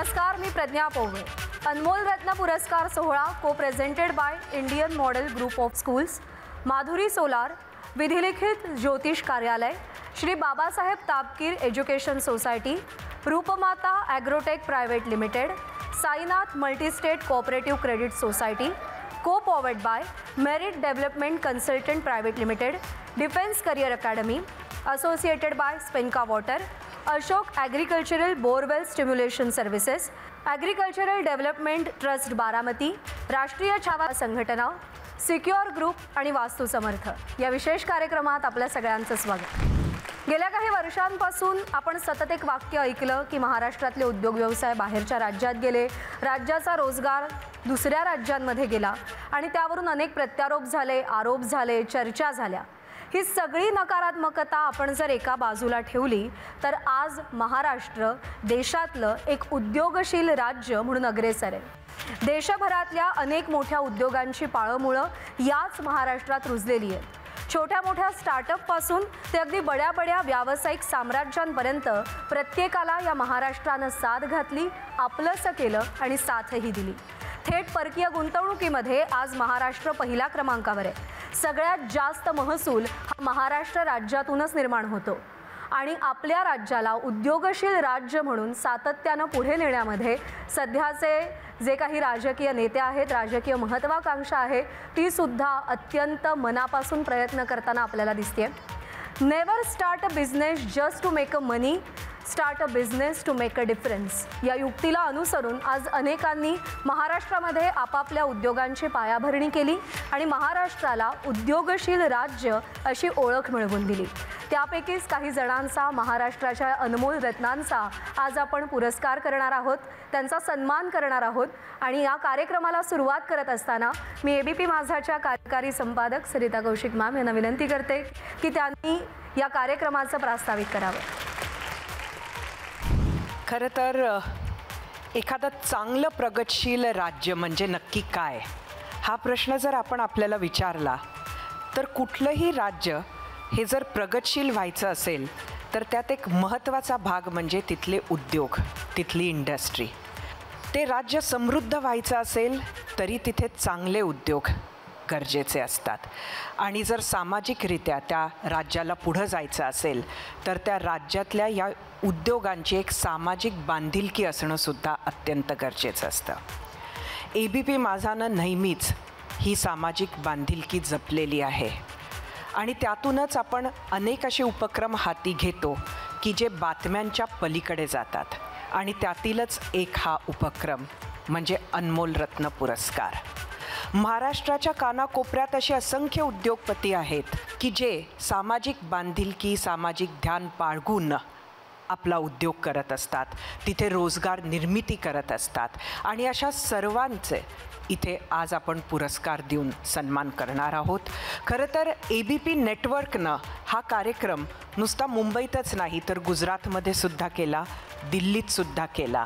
नमस्कार, मी प्रज्ञा पोवे। अनमोल रत्न पुरस्कार सोहळा co presented by Indian model group of schools, Madhuri solar, विधिलिखित ज्योतिष कार्यालय, Shri Babasaheb Tapkir education society, Roopmata agrotech private limited, Sainath multistate cooperative credit society, co powered by merit development consultant private limited, defence career academy, associated by Spenka water, Ashok agricultural borewell stimulation services, agricultural development trust Baramati, Rashtriya Chhava संघटना, secure group आणि वास्तू समर्थ या विशेष कार्यक्रमात आपल्या सगळ्यांचं स्वागत। गेल्या काही वर्षांपासून आपण सतत एक वाक्य ऐकलं की महाराष्ट्रातले उद्योग व्यवसाय बाहेरच्या राज्यात गेले, राज्याचा रोजगार दुसऱ्या राज्यांमध्ये गेला आणि त्यावरून अनेक प्रत्यारोप झाले, आरोप झाले, चर्चा झाल्या। ही सगळी नकारात्मकता आपण जर एका बाजूला ठेवली तर आज महाराष्ट्र देशातलं एक उद्योगशील राज्य म्हणून अग्रेसर आहे। देशभरातल्या अनेक मोठ्या उद्योगांची पाळंमुळं याच महाराष्ट्रात रुजलेली आहेत। छोट्या मोठ्या स्टार्टअप पासून ते अगदी बड्या व्यावसायिक साम्राज्यांपर्यंत प्रत्येकाला या महाराष्ट्रानं साथ घातली, आपलंसं केलं आणि साथही दिली। थेट परकीय गुंतवणुकीमध्ये आज महाराष्ट्र पहिल्या क्रमांकावर आहे। सगळ्यात जास्त महसूल हा महाराष्ट्र राज्यातूनच निर्माण होतो आणि आपल्या राज्याला उद्योगशील राज्य म्हणून सातत्यानं पुढे नेण्यामध्ये सध्याचे जे काही राजकीय नेते आहेत, राजकीय महत्त्वाकांक्षा आहे, ती सुद्धा अत्यंत मनापासून प्रयत्न करताना आपल्याला दिसते। Never start a business just to make a money, start a business to make a difference या युक्तीला अनुसरून आज अनेकांनी महाराष्ट्रामध्ये आपापल्या उद्योगांची पायाभरणी केली आणि महाराष्ट्राला उद्योगशील राज्य अशी ओळख मिळवून दिली। त्यापैकीच काही जणांचा, महाराष्ट्राच्या अनमोल रत्नांचा आज आपण पुरस्कार करणार आहोत, त्यांचा सन्मान करणार आहोत आणि या कार्यक्रमाला सुरुवात करत असताना मी एबीपी माझाच्या कार्यकारी संपादक सरिता कौशिक मॅम यांना विनंती करते की त्यांनी या कार्यक्रमाचं प्रास्ताविक करावं। खरं तर एखादं चांगलं प्रगतशील राज्य म्हणजे नक्की काय, हा प्रश्न जर आपण आपल्याला विचारला तर कुठलंही राज्य हे जर प्रगतशील व्हायचं असेल तर त्यात एक महत्त्वाचा भाग म्हणजे तिथले उद्योग, तिथली इंडस्ट्री। ते राज्य समृद्ध व्हायचं असेल तरी तिथे चांगले उद्योग गरजेचे असतात आणि जर सामाजिकरित्या त्या राज्याला पुढं जायचं असेल तर त्या राज्यातल्या या उद्योगांची एक सामाजिक बांधिलकी असणं सुद्धा अत्यंत गरजेचं असतं। एबीपी माझानं नेहमीच ही सामाजिक बांधिलकी जपलेली आहे आणि त्यातूनच आपण अनेक असे उपक्रम हाती घेतो की जे बातम्यांच्या पलीकडे जातात आणि त्यातीलच एक हा उपक्रम म्हणजे अनमोल रत्न पुरस्कार। महाराष्ट्राच्या कानाकोपऱ्यात असे असंख्य उद्योगपती आहेत की जे सामाजिक बांधिलकी, सामाजिक ध्यान बाळगून आपला उद्योग करत असतात, तिथे रोजगार निर्मिती करत असतात आणि अशा सर्वांचे इथे आज आपण पुरस्कार देऊन सन्मान करणार आहोत। खरं तर एबीपी नेटवर्कनं हा कार्यक्रम नुसता मुंबईतच नाही तर गुजरातमध्ये सुद्धा केला, दिल्लीत सुद्धा केला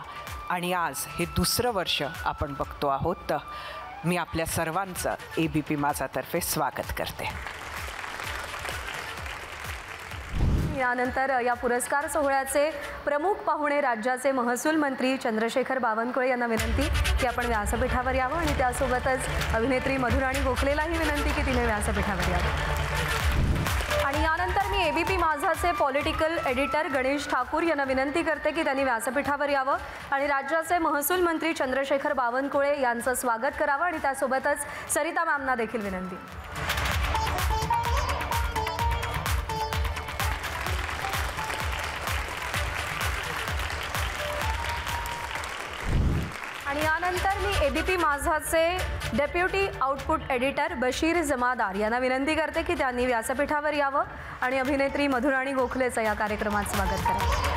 आणि आज हे दुसरं वर्ष आपण बघतो आहोत। मी आपल्या सर्वांचं एबीपी माझातर्फे स्वागत करते। यानंतर या पुरस्कार सोहळ्याचे प्रमुख पाहुणे राज्याचे महसूल मंत्री चंद्रशेखर बावनकुळे यांना विनंती की आपण व्यासपीठावर यावं आणि त्यासोबतच अभिनेत्री मधुराणी गोखलेलाही विनंती की तिने व्यासपीठावर यावं। आणि यानंतर मी एबीपी माझाचे पॉलिटिकल एडिटर गणेश ठाकूर यांना विनंती करते की त्यांनी व्यासपीठावर यावं आणि राज्याचे महसूल मंत्री चंद्रशेखर बावनकुळे यांचं स्वागत करावं आणि त्यासोबतच सरिता मॅमना देखील विनंती। आणि यानंतर मी एबीपी माझाचे deputy output editor Bashir Jamadar यांना विनंती करते की त्यांनी व्यासपीठावर यावं आणि अभिनेत्री मधुराणी गोखलेचं या कार्यक्रमात स्वागत करावं।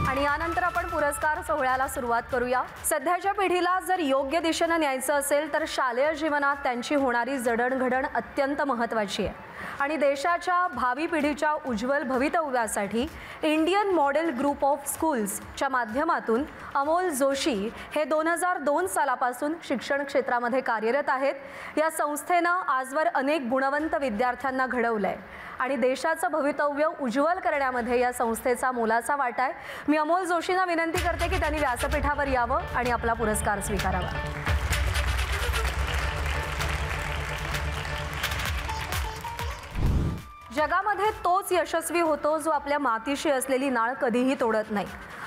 आणि यानंतर आपण पुरस्कार सोहळ्याला सुरुवात करूया। सध्याच्या पिढीला जर योग्य दिशेने न्यायचं असेल तर शालेय जीवनात त्यांची होणारी जडणघडण अत्यंत महत्त्वाची आहे। आणि देशाच्या भावी पिढीच्या उज्ज्वल भवितव्यासाठी इंडियन मॉडेल ग्रुप ऑफ स्कूल्सच्या माध्यमातून अमोल जोशी हे 2002 सालापासून शिक्षण क्षेत्रामध्ये कार्यरत आहेत। या संस्थेनं आजवर अनेक गुणवंत विद्यार्थ्यांना घडवलंय आणि देशाचं भवितव्य उज्ज्वल करण्यामध्ये या संस्थेचा मोलाचा वाटा आहे। मी अमोल जोशींना विनंती करते की त्यांनी व्यासपीठावर यावं आणि आपला पुरस्कार स्वीकारावा। जगामध्ये तोच यशस्वी होतो जो आपल्या मातीशी असलेली नाळ कधीही तोडत नाही।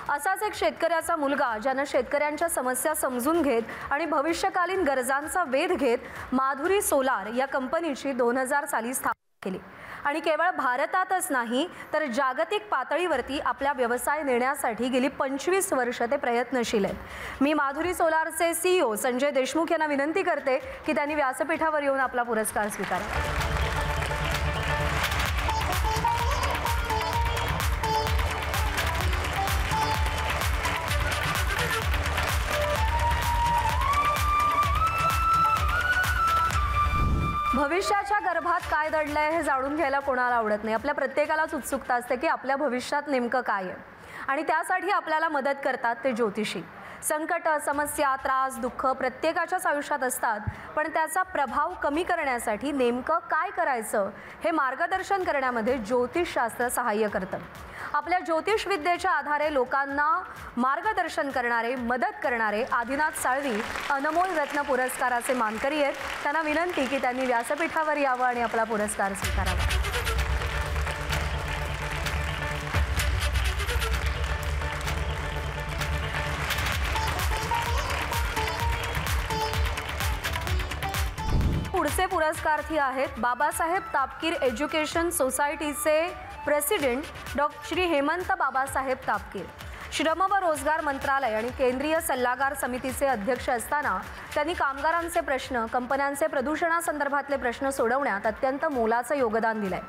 असाच एक शेतकऱ्याचा मुलगा ज्यानं शेतकऱ्यांच्या समस्या समजून घेत आणि भविष्यकालीन गरजांचा वेध घेत माधुरी सोलार या कंपनीची 2000 साली स्थापना केली आणि केवळ भारतातच नाही तर जागतिक पातळीवरती आपला व्यवसाय नेण्यासाठी गेली 25 वर्ष ते प्रयत्नशील आहेत। मी माधुरी सोलारचे CEO संजय देशमुख यांना विनंती करते की त्यांनी व्यासपीठावर येऊन आपला पुरस्कार स्वीकारावा। भविष्याच्या गर्भात काय दडलंय हे जाणून घ्यायला कोणाला आवडत नाही। आपल्या प्रत्येकालाच उत्सुकता असते की आपल्या भविष्यात नेमकं काय आहे आणि त्यासाठी आपल्याला मदत करतात ते ज्योतिषी। संकट, समस्या, त्रास, दुःख प्रत्येकाच्याच आयुष्यात असतात, पण त्याचा प्रभाव कमी करण्यासाठी नेमकं काय करायचं हे मार्गदर्शन करण्यामध्ये ज्योतिषशास्त्र सहाय्य करतं। आपल्या ज्योतिष विद्येच्या आधारे लोकांना मार्गदर्शन करणारे, मदत करणारे आदिनाथ साळवी अनमोल रत्न पुरस्काराचे मानकरी आहेत। त्यांना विनंती की त्यांनी व्यासपीठावर यावं आणि आपला पुरस्कार स्वीकारावा। पुढचे पुरस्कार्थी आहेत बाबासाहेब तापकीर एज्युकेशन सोसायटीचे प्रेसिडेंट श्री हेमंत बाबासाहेब तापकीर। श्रम व रोजगार मंत्रालय आणि केंद्रीय सल्लागार समितीचे अध्यक्ष असताना त्यांनी कामगारांचे प्रश्न, कंपन्यांचे प्रदूषणासंदर्भातले प्रश्न सोडवण्यात अत्यंत मोलाचं योगदान दिलंय।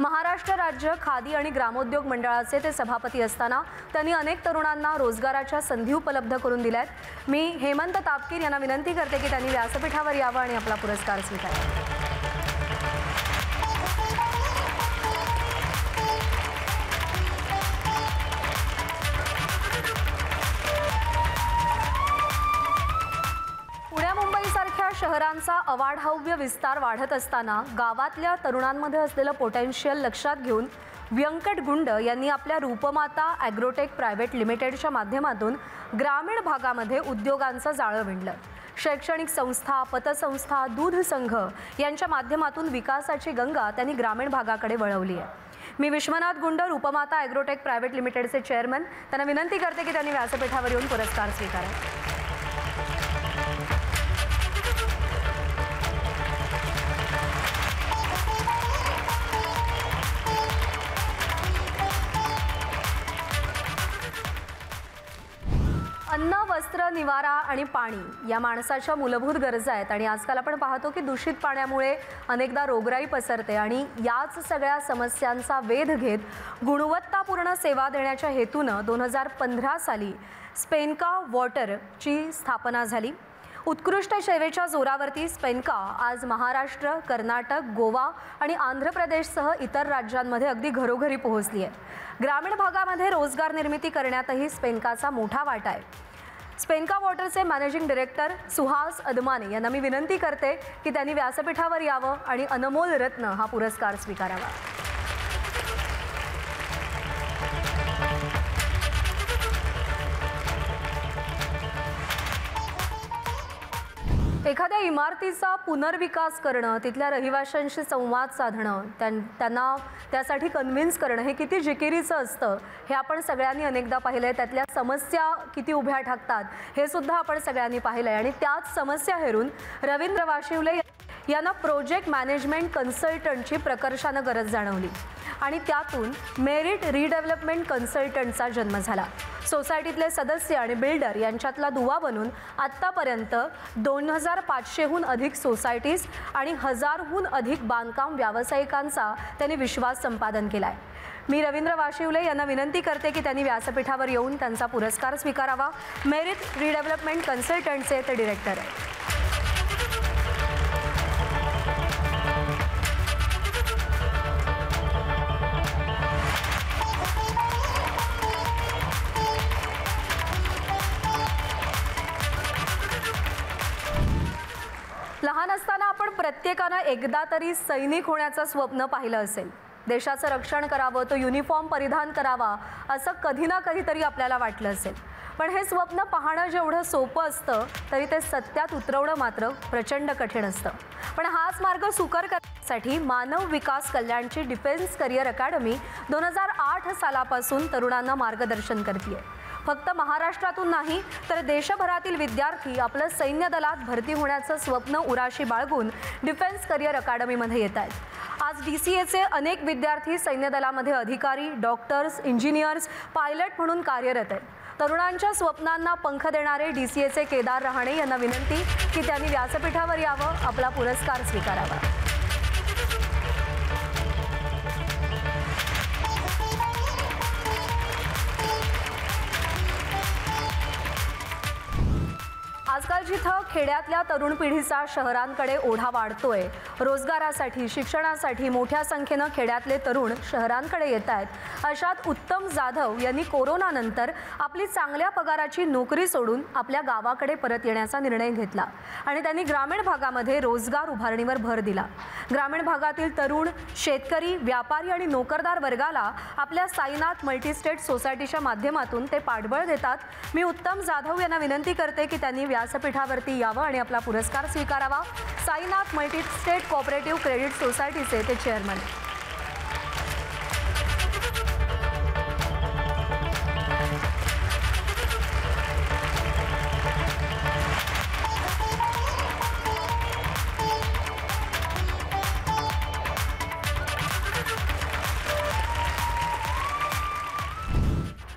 महाराष्ट्र राज्य खादी आणि ग्रामोद्योग मंडळाचे ते सभापती असताना त्यांनी अनेक तरुणांना रोजगाराच्या संधी उपलब्ध करून दिल्यात। मी हेमंत तापकीर यांना विनंती करते की त्यांनी व्यासपीठावर यावं आणि आपला पुरस्कार स्वीकारावा। शहरांचा अवाढव्य विस्तार वाढत असताना गावातल्या तरुणांमध्ये असलेलं पोटेन्शियल लक्षात घेऊन व्यंकट गुंड यांनी आपल्या रूपमाता ॲग्रोटेक प्रायव्हेट लिमिटेडच्या माध्यमातून ग्रामीण भागामध्ये उद्योगांचं जाळं विणलं। शैक्षणिक संस्था, पतसंस्था, दूध संघ यांच्या माध्यमातून विकासाची गंगा त्यांनी ग्रामीण भागाकडे वळवली आहे। मी विश्वनाथ गुंड, रूपमाता ॲग्रोटेक प्रायव्हेट लिमिटेडचे चेअरमन, त्यांना विनंती करते की त्यांनी व्यासपीठावर येऊन पुरस्कार स्वीकारावा। अन्न, वस्त्र, निवारा आणि पाणी या माणसाच्या मूलभूत गरजा आहेत आणि आजकाल आपण पाहतो की दूषित पाण्यामुळे अनेकदा रोगराई पसरते आणि याच सगळ्या समस्यांचा वेध घेत गुणवत्तापूर्ण सेवा देण्याच्या हेतूनं 2015 साली स्पेनका वॉटरची स्थापना झाली। उत्कृष्ट सेवेच्या जोरावरती स्पेनका आज महाराष्ट्र, कर्नाटक, गोवा आणि आंध्र प्रदेशसह इतर राज्यांमध्ये अगदी घरोघरी पोहोचली आहे। ग्रामीण भागामध्ये रोजगार निर्मिती करण्यातही स्पेनकाचा मोठा वाटा आहे। स्पेनका वॉटरचे मॅनेजिंग डायरेक्टर सुहास अदमाने यांना मी विनंती करते की त्यांनी व्यासपीठावर यावं आणि अनमोल रत्न हा पुरस्कार स्वीकारावा। एखाद्या इमारतीचा पुनर्विकास करणं, तिथल्या रहिवाशांशी संवाद साधणं, त्यांना त्यासाठी कन्व्हिन्स करणं हे किती जिकिरीचं असतं हे आपण सगळ्यांनी अनेकदा पाहिलंय। त्यातल्या समस्या किती उभ्या ठाकतात हे सुद्धा आपण सगळ्यांनी पाहिलंय आणि त्याच समस्या हेरून रवींद्र वाशिवले यांना प्रोजेक्ट मॅनेजमेंट कन्सल्टंटची प्रकर्षानं गरज जाणवली आणि त्यातून मेरिट रिडेव्हलपमेंट कन्सल्टंटचा जन्म झाला। सोसायटीतले सदस्य आणि बिल्डर यांच्यातला दुवा बनून आत्तापर्यंत 2500हून अधिक सोसायटीज आणि 1000हून अधिक बांधकाम व्यावसायिकांचा त्यांनी विश्वास संपादन केलाय। मी रवींद्र वाशिवले यांना विनंती करते की त्यांनी व्यासपीठावर येऊन त्यांचा पुरस्कार स्वीकारावा। मेरिट रिडेव्हलपमेंट कन्सल्टंटचे ते डायरेक्टर आहेत। प्रत्येकानं एकदा तरी सैनिक होण्याचं स्वप्न पाहिलं असेल. देशाचं रक्षण करावं, तो युनिफॉर्म परिधान करावा असं कधी ना कधीतरी आपल्याला वाटलं असेल. पण हे स्वप्न पाहणं जेवढं सोपं असतं तरी ते सत्यात उतरवणं मात्र प्रचंड कठीण असतं. पण हाच मार्ग सुकर करण्यासाठी मानव विकास कल्याणची डिफेन्स करिअर अकॅडमी 2008 सालापासून तरुणांना मार्गदर्शन करते. फक्त महाराष्ट्रातून नाही तर देशभरातील विद्यार्थी आपलं सैन्य दलात भरती होण्याचं स्वप्न उराशी बाळगून डिफेन्स करिअर अकॅडमीमध्ये येत आहेत. आज DCAचे अनेक विद्यार्थी सैन्य दलामध्ये अधिकारी, डॉक्टर्स, इंजिनियर्स, पायलट म्हणून कार्यरत आहेत. तरुणांच्या स्वप्नांना पंख देणारे DCAचे केदार रहाणे यांना विनंती की त्यांनी व्यासपीठावर यावं, आपला पुरस्कार स्वीकारावा. आजकाल जिथं खेड्यातल्या तरुण पिढीचा शहरांकडे ओढा वाढतोय, रोजगारासाठी, शिक्षणासाठी मोठ्या संख्येनं खेड्यातले तरुण शहरांकडे येत आहेत, अशात उत्तम जाधव यांनी कोरोनानंतर आपली चांगल्या पगाराची नोकरी सोडून आपल्या गावाकडे परत येण्याचा निर्णय घेतला आणि त्यांनी ग्रामीण भागामध्ये रोजगार उभारणीवर भर दिला. ग्रामीण भागातील तरुण, शेतकरी, व्यापारी आणि नोकरदार वर्गाला आपल्या साईनाथ मल्टीस्टेट सोसायटीच्या माध्यमातून ते पाठबळ देतात. मी उत्तम जाधव यांना विनंती करते की त्यांनी व्यासपीठावरती यावं आणि आपला पुरस्कार स्वीकारावा. साईनाथ मल्टीस्टेट कोऑपरेटिव्ह क्रेडिट सोसायटीचे ते चेअरमन.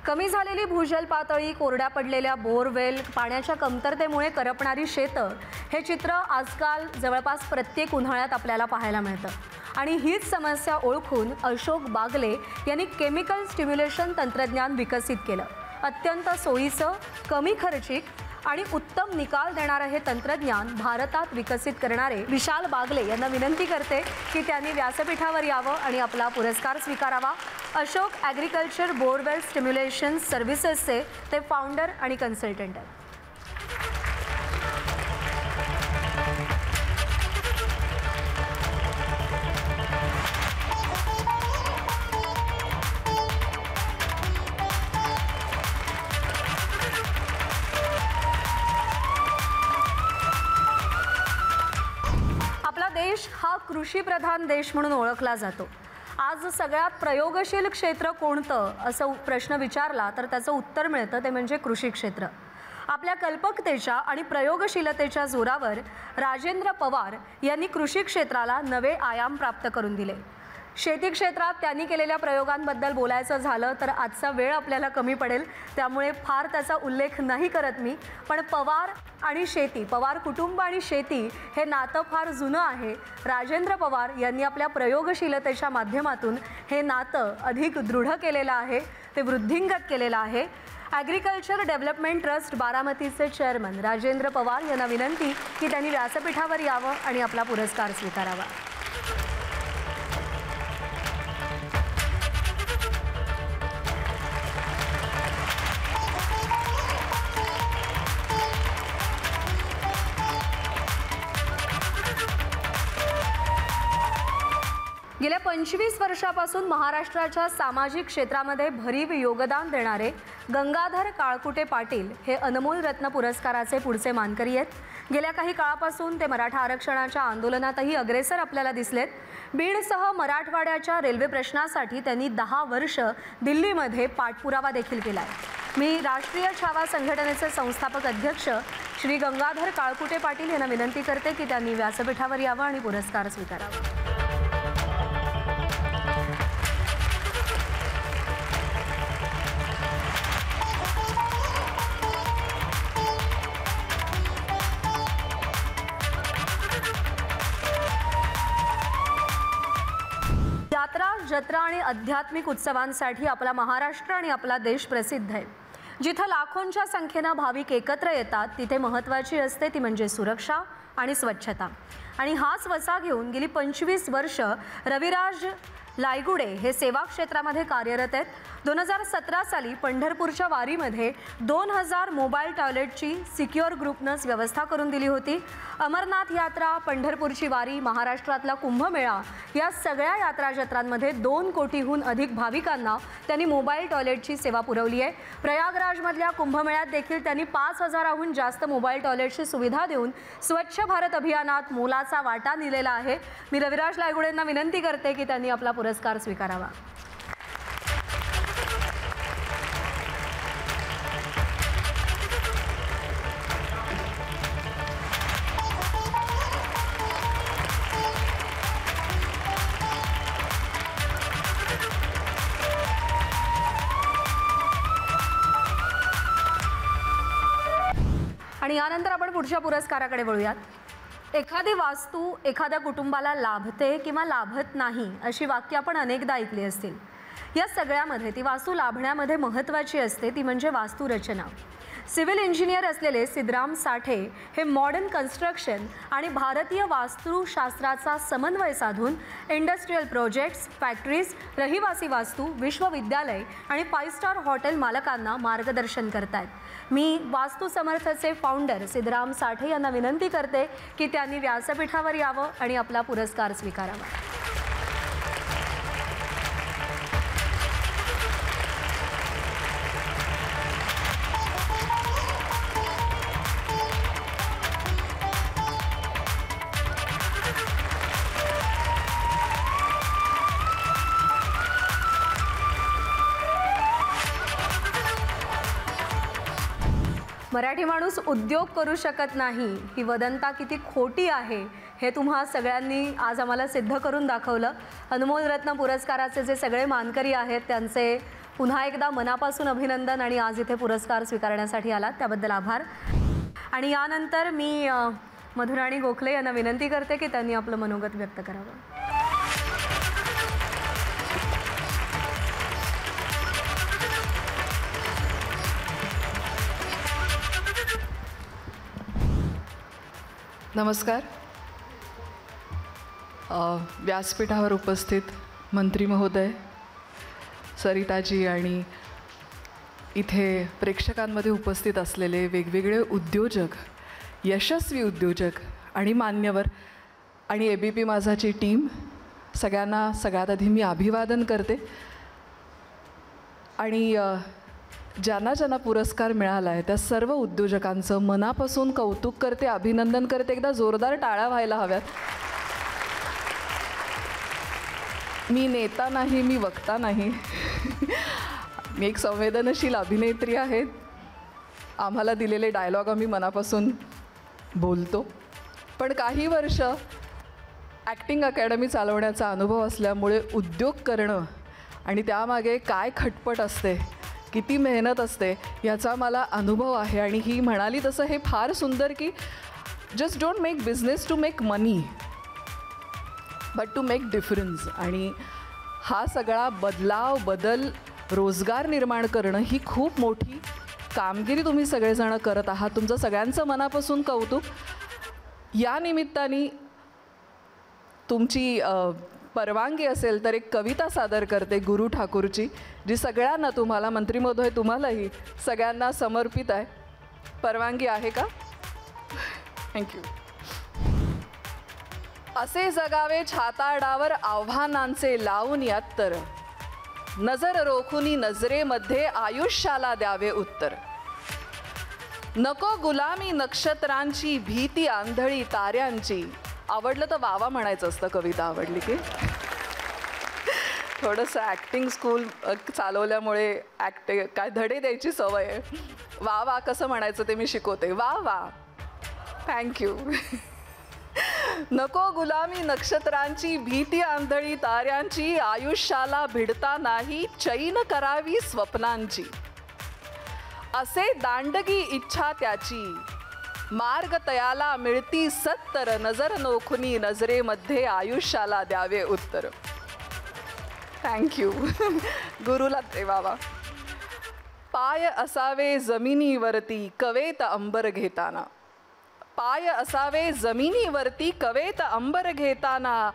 कमी झालेली भूजल पातळी, कोरड्या पडलेल्या बोरवेल, पाण्याच्या कमतरतेमुळे करपणारी शेतं, हे चित्र आजकाल जवळपास प्रत्येक उन्हाळ्यात आपल्याला पाहायला मिळतं. आणि हीच समस्या ओळखून अशोक बागले यांनी केमिकल स्टिम्युलेशन तंत्रज्ञान विकसित केलं. अत्यंत सोयीचं, कमी खर्चिक आणि उत्तम निकाल देणारं हे तंत्रज्ञान भारतात विकसित करणारे विशाल बागले यांना विनंती करते की त्यांनी व्यासपीठावर यावं आणि आपला पुरस्कार स्वीकारावा. अशोक ॲग्रिकल्चर बोरवेल स्टिम्युलेशन सर्व्हिसेसचे ते फाउंडर आणि कन्सल्टंट आहेत. देश हा कृषीप्रधान देश म्हणून ओळखला जातो. आज सगळ्यात प्रयोगशील क्षेत्र कोणतं असं प्रश्न विचारला तर त्याचं उत्तर मिळतं ते म्हणजे कृषी क्षेत्र. आपल्या कल्पकतेच्या आणि प्रयोगशीलतेच्या जोरावर राजेंद्र पवार यांनी कृषी क्षेत्राला नवे आयाम प्राप्त करून दिले. शेती क्षेत्रात त्यांनी केलेल्या प्रयोगांबद्दल बोलायचं झालं तर आजचा वेळ आपल्याला कमी पडेल, त्यामुळे फार त्याचा उल्लेख नाही करत मी. पण पवार आणि शेती, पवार कुटुंब आणि शेती हे नातं फार जुनं आहे. राजेंद्र पवार यांनी आपल्या प्रयोगशीलतेच्या माध्यमातून हे नातं अधिक दृढ केलेलं आहे, ते वृद्धिंगत केलेलं आहे. ॲग्रिकल्चर डेव्हलपमेंट ट्रस्ट बारामतीचे चेअरमन राजेंद्र पवार यांना विनंती की त्यांनी व्यासपीठावर यावं आणि आपला पुरस्कार स्वीकारावा. गेल्या 25 वर्षापासून महाराष्ट्राच्या सामाजिक क्षेत्रामध्ये भरीव योगदान देणारे गंगाधर काळकुटे पाटील हे अनमोल रत्न पुरस्काराचे पुढचे मानकरी आहेत. गेल्या काही काळापासून ते मराठा आरक्षणाच्या आंदोलनातही अग्रेसर आपल्याला दिसलेत. बीडसह मराठवाड्याच्या रेल्वे प्रश्नासाठी त्यांनी 10 वर्ष दिल्लीमध्ये पाठपुरावा देखील केला आहे. मी राष्ट्रीय छावा संघटनेचे संस्थापक अध्यक्ष श्री गंगाधर काळकुटे पाटील यांना विनंती करते की त्यांनी व्यासपीठावर यावं आणि पुरस्कार स्वीकारावा. यात्रा, जत्रा आणि आध्यात्मिक उत्सवांसाठी आपला महाराष्ट्र आणि आपला देश प्रसिद्ध आहे. जिथं लाखोंच्या संख्येनं भाविक एकत्र येतात तिथे महत्त्वाची असते ती म्हणजे सुरक्षा आणि स्वच्छता. आणि हाच वसा घेऊन गेली 25 वर्ष रविराज लायगुडे हे सेवा क्षेत्रामध्ये कार्यरत आहेत. 2017 साली पंढरपूरच्या वारीमध्ये 2000 मोबाईल टॉयलेटची सिक्युअर ग्रुपनंच व्यवस्था करून दिली होती. अमरनाथ यात्रा, पंढरपूरची वारी, महाराष्ट्रातला कुंभमेळा या सगळ्या यात्रा जत्रांमध्ये 2 कोटीहून अधिक भाविकांना त्यांनी मोबाईल टॉयलेटची सेवा पुरवली आहे. प्रयागराजमधल्या कुंभमेळ्यात देखील त्यांनी 5000हून जास्त मोबाईल टॉयलेटची सुविधा देऊन स्वच्छ भारत अभियानात मोलाचा वाटा दिलेला आहे. मी रविराज लायगुडेंना विनंती करते की त्यांनी आपला पुरस्कार स्वीकारावा. आणि यानंतर आपण पुढच्या पुरस्काराकडे वळूयात. एखादी वास्तू एखाद्या कुटुंबाला लाभते किंवा लाभत नाही अशी वाक्य आपण अनेकदा ऐकली असतील. या सगळ्यामध्ये ती वास्तू लाभण्यामध्ये महत्त्वाची असते ती म्हणजे वास्तुरचना. सिव्हिल इंजिनियर असलेले सिद्धराम साठे हे मॉडर्न कन्स्ट्रक्शन आणि भारतीय वास्तुशास्त्राचा समन्वय साधून इंडस्ट्रियल प्रोजेक्ट्स, फॅक्टरीज, रहिवासी वास्तू, विश्वविद्यालय आणि 5 स्टार हॉटेल मालकांना मार्गदर्शन करतात. मी वास्तू समर्थचे फाउंडर सिद्धराम साठे यांना विनंती करते की त्यांनी व्यासपीठावर यावं आणि आपला पुरस्कार स्वीकारावा. मराठी माणूस उद्योग करू शकत नाही ही वदंता किती खोटी आहे हे तुम्हा सगळ्यांनी आज आम्हाला सिद्ध करून दाखवलं. अनमोल रत्न पुरस्काराचे जे सगळे मानकरी आहेत त्यांचे पुन्हा एकदा मनापासून अभिनंदन आणि आज इथे पुरस्कार स्वीकारण्यासाठी आलात त्याबद्दल आभार. आणि यानंतर मी मधुराणी गोखले यांना विनंती करते की त्यांनी आपलं मनोगत व्यक्त करावं. नमस्कार. व्यासपीठावर उपस्थित मंत्री महोदय, सरिताजी आणि इथे प्रेक्षकांमध्ये उपस्थित असलेले वेगवेगळे उद्योजक, यशस्वी उद्योजक आणि मान्यवर आणि ABP माझाची टीम, सगळ्यांना सगळ्यात आधी मी अभिवादन करते. आणि ज्यांना ज्यांना पुरस्कार मिळाला आहे त्या सर्व उद्योजकांचं मनापासून कौतुक करते, अभिनंदन करते. एकदा जोरदार टाळ्या व्हायला हव्यात. मी नेता नाही, मी वक्ता नाही. मी एक संवेदनशील अभिनेत्री आहे. आम्हाला दिलेले डायलॉग आम्ही मनापासून बोलतो. पण काही वर्ष ॲक्टिंग अकॅडमी चालवण्याचा अनुभव असल्यामुळे उद्योग करणं आणि त्यामागे काय खटपट असते, किती मेहनत असते याचा मला अनुभव आहे. आणि ही म्हणाली तसं हे फार सुंदर की just don't make business to make money but to make difference. आणि हा सगळा बदल, रोजगार निर्माण करणं ही खूप मोठी कामगिरी तुम्ही सगळेजण करत आहात. तुमचं सगळ्यांचं मनापासून कौतुक. या निमित्ताने तुमची परवानगी असेल तर एक कविता सादर करते गुरु ठाकूरची, जी सगळ्यांना, तुम्हाला मंत्री महोदय, तुम्हालाही सगळ्यांना समर्पित आहे. परवानगी आहे का? थँक्यू. असे जगावे छाताडावर आव्हानांचे लावून यात्तर, नजर रोखुनी नजरेमध्ये आयुष्याला द्यावे उत्तर. नको गुलामी नक्षत्रांची, भीती आंधळी ताऱ्यांची. आवडलं तर वावा म्हणायचं असतं कविता आवडली की. थोडंसं ॲक्टिंग स्कूल चालवल्यामुळे काय धडे द्यायची सवय आहे. वा वा कसं म्हणायचं ते मी शिकवते. वा वा, थँक्यू. नको गुलामी नक्षत्रांची, भीती आंधळी ताऱ्यांची. आयुष्याला भिडता नाही चैन करावी स्वप्नांची. असे दांडगी इच्छा त्याची, मार्ग तयाला मिळती सत्तर. नजर नोखुनी नजरेमध्ये आयुष्याला द्यावे उत्तर. थँक्यू. गुरुला देवावा. पाय असावे जमिनीवरती कवेत अंबर घेताना. पाय असावे जमिनीवरती कवेत अंबर घेताना.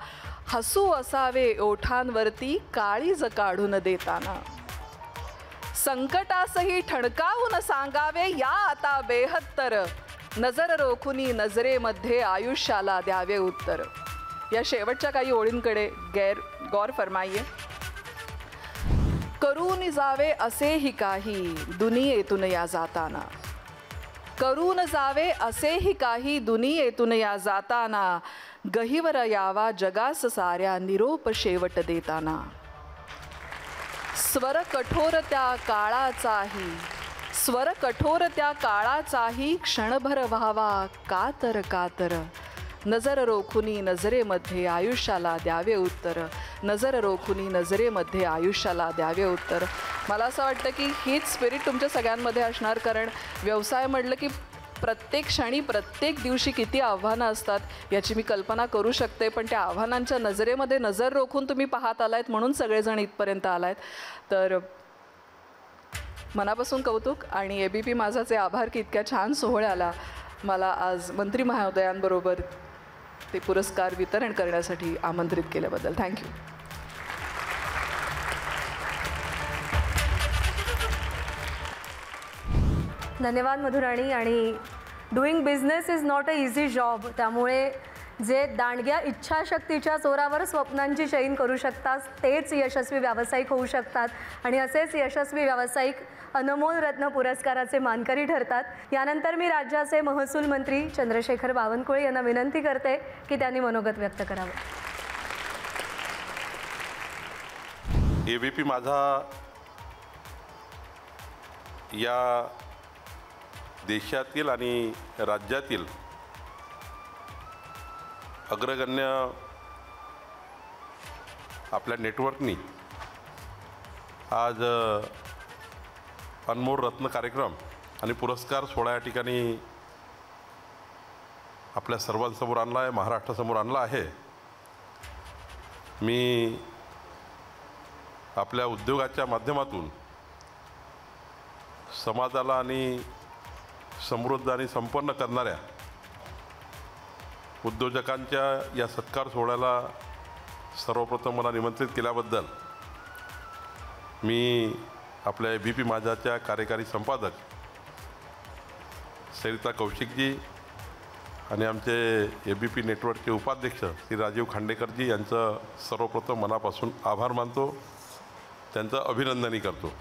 हसू असावे ओठांवरती काळीज काढून देताना. संकटासही ठणकावून सांगावे या आता बेहत्तर, नजर रोखुनी नजरेमध्ये आयुष्याला द्यावे उत्तर. या शेवटच्या काही ओळींकडे गौर फरमाइये. करून जावे असेही काही दुनियेतून या जाताना, करून जावे असेही काही दुनियेतून या जाताना, गहिवर यावा जगास साऱ्या निरोप शेवट देताना. स्वर कठोर त्या काळाचाही, स्वर कठोर त्या काळाचाही क्षणभर व्हावा कातर कातर, नजर रोखुनी नजरेमध्ये आयुष्याला द्यावे उत्तर, नजर रोखुनी नजरेमध्ये आयुष्याला द्यावे उत्तर. मला असं वाटतं की हीच स्पिरिट तुमच्या सगळ्यांमध्ये असणार, कारण व्यवसाय म्हटलं की प्रत्येक क्षणी प्रत्येक दिवशी किती आव्हानं असतात याची मी कल्पना करू शकते. पण त्या आव्हानांच्या नजरेमध्ये नजर रोखून तुम्ही पाहत आलायत म्हणून सगळेजण इथपर्यंत आलायत. तर मनापासून कौतुक आणि ABP माझाचे आभार की इतक्या छान सोहळ्याला मला आज मंत्री महोदयांबरोबर ते पुरस्कार वितरण करण्यासाठी आमंत्रित केल्याबद्दल थँक्यू. धन्यवाद मधुराणी. आणि doing business is not a easy job. त्यामुळे जे दांडग्या इच्छाशक्तीच्या जोरावर स्वप्नांची चैन करू शकतात तेच यशस्वी व्यावसायिक होऊ शकतात. आणि असेच यशस्वी व्यावसायिक अनमोल रत्न पुरस्काराचे मानकरी ठरतात. यानंतर मी राज्याचे महसूल मंत्री चंद्रशेखर बावनकुळे यांना विनंती करते की त्यांनी मनोगत व्यक्त करावं. ABP माझा या देशातील आणि राज्यातील अग्रगण्य आपल्या नेटवर्कनी आज अनमोल रत्न कार्यक्रम आणि पुरस्कार सोहळा या ठिकाणी आपल्या सर्वांसमोर आणला आहे, महाराष्ट्रासमोर आणला आहे. मी आपल्या उद्योगाच्या माध्यमातून समाजाला आणि समृद्ध आणि संपन्न करणाऱ्या उद्योजकांच्या या सत्कार सोहळ्याला सर्वप्रथम मला निमंत्रित केल्याबद्दल मी आपल्या ABP माझाच्या कार्यकारी संपादक सरिता कौशिकजी आणि आमचे ABP नेटवर्कचे उपाध्यक्ष श्री राजीव खांडेकरजी यांचं सर्वप्रथम मनापासून आभार मानतो, त्यांचं अभिनंदनही करतो.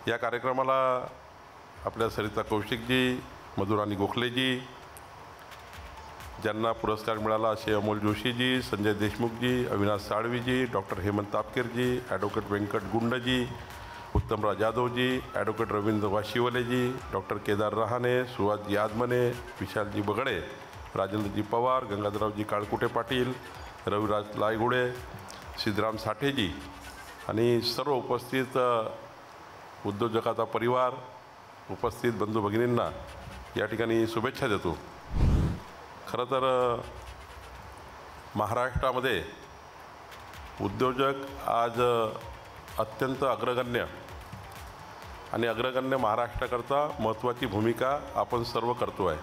या कार्यक्रमाला आपल्या सरिता कौशिकजी, मधुराणी गोखलेजी, ज्यांना पुरस्कार मिळाला असे Amol Joshiji, Sanjay Deshmukhji, Avinash Salviji, doctor Hemant Tapkirji, advocate Venkat Gundji, Uttamraj Jadhavji, advocate Ravindra Washivaleji, doctor Kedar Rahane, Suhasji Adamane, Vishalji Bagade, Rajendraji Pawar, Gangadharraoji Kalkute Patil, Raviraj Laygude, Siddharam Satheji आणि सर्व उपस्थित उद्योजकाचा परिवार, उपस्थित बंधू भगिनींना या ठिकाणी शुभेच्छा देतो. खरं तर महाराष्ट्रामध्ये उद्योजक आज अत्यंत अग्रगण्य आणि अग्रगण्य महाराष्ट्राकरता महत्त्वाची भूमिका आपण सर्व करतो आहे.